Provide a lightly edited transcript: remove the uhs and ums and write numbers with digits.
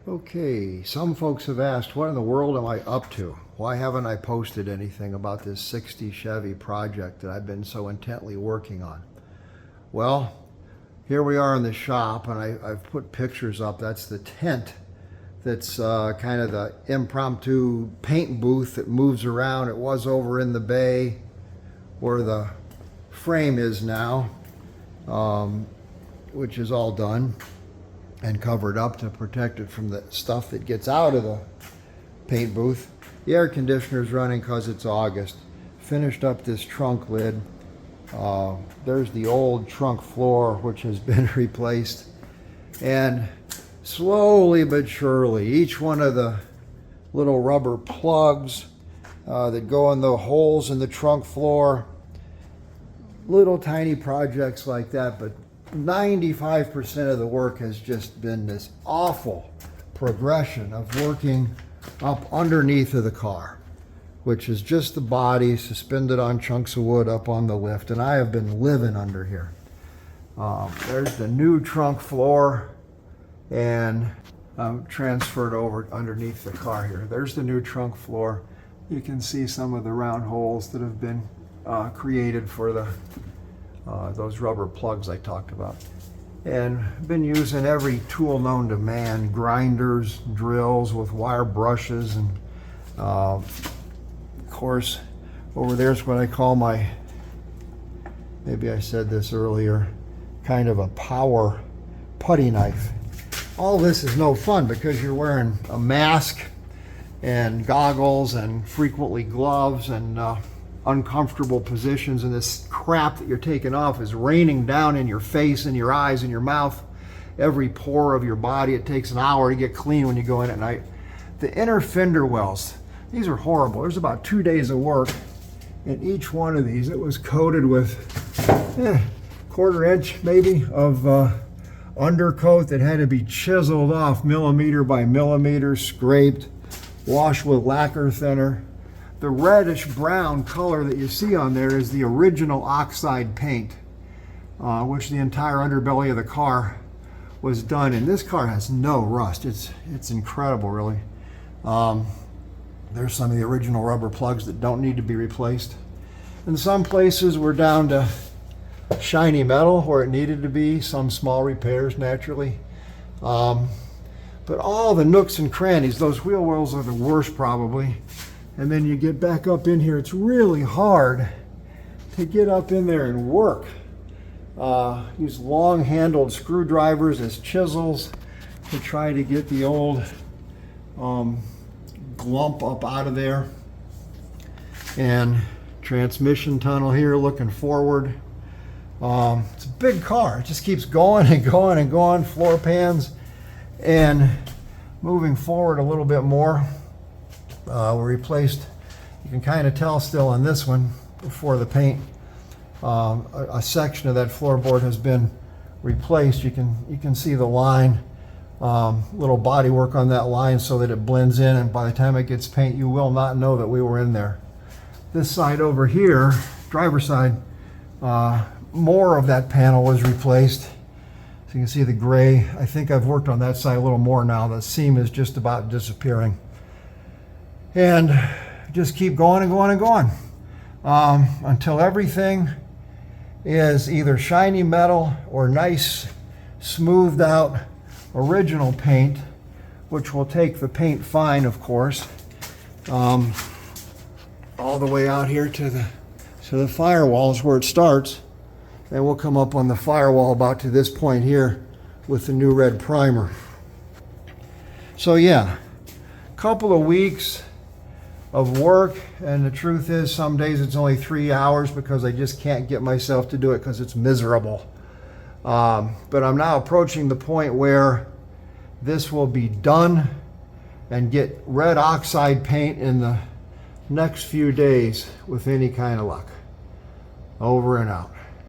Okay, some folks have asked, what in the world am I up to? Why haven't I posted anything about this 60 Chevy project that I've been so intently working on? Well, here we are in the shop, and I've put pictures up. That's the tent that's kind of the impromptu paint booth that moves around. It was over in the bay where the frame is now, which is all done and covered up to protect it from the stuff that gets out of the paint booth. The air conditioner's running because it's August. Finished up this trunk lid. There's the old trunk floor, which has been replaced. And slowly but surely, each one of the little rubber plugs that go in the holes in the trunk floor, little tiny projects like that, but 95% of the work has just been this awful progression of working up underneath of the car, which is just the body suspended on chunks of wood up on the lift, and I have been living under here. There's the new trunk floor, and I'm transferred over underneath the car here. There's the new trunk floor. You can see some of the round holes that have been created for the those rubber plugs I talked about. And been using every tool known to man, grinders, drills with wire brushes, and of course over there's what I call my, maybe I said this earlier, kind of a power putty knife. All this is no fun because you're wearing a mask and goggles and frequently gloves and uncomfortable positions, and this crap that you're taking off is raining down in your face and your eyes and your mouth, every pore of your body. It takes an hour to get clean when you go in at night. The inner fender wells, these are horrible. There's about 2 days of work in each one of these. It was coated with quarter inch maybe of undercoat that had to be chiseled off millimeter by millimeter, scraped, washed with lacquer thinner. The reddish brown color that you see on there is the original oxide paint, which the entire underbelly of the car was done in. This car has no rust. It's incredible, really. There's some of the original rubber plugs that don't need to be replaced. In some places we're down to shiny metal where it needed to be, some small repairs naturally. But all the nooks and crannies, those wheel wells are the worst probably. And then you get back up in here, it's really hard to get up in there and work. Use long-handled screwdrivers as chisels to try to get the old glump up out of there. And transmission tunnel here looking forward. It's a big car. It just keeps going and going and going. Floor pans. And moving forward a little bit more. We replaced, you can kind of tell still on this one before the paint, a section of that floorboard has been replaced. You can see the line, little body work on that line so that it blends in, and by the time it gets paint you will not know that we were in there. This side over here, driver's side, more of that panel was replaced. So you can see the gray. I think I've worked on that side a little more now. The seam is just about disappearing. And just keep going and going and going until everything is either shiny metal or nice smoothed out original paint, which will take the paint fine, of course, all the way out here to the firewall is where it starts, and we'll come up on the firewall about to this point here with the new red primer. So yeah, a couple of weeks of work, and the truth is some days it's only 3 hours because I just can't get myself to do it because it's miserable. But I'm now approaching the point where this will be done and get red oxide paint in the next few days with any kind of luck. Over and out.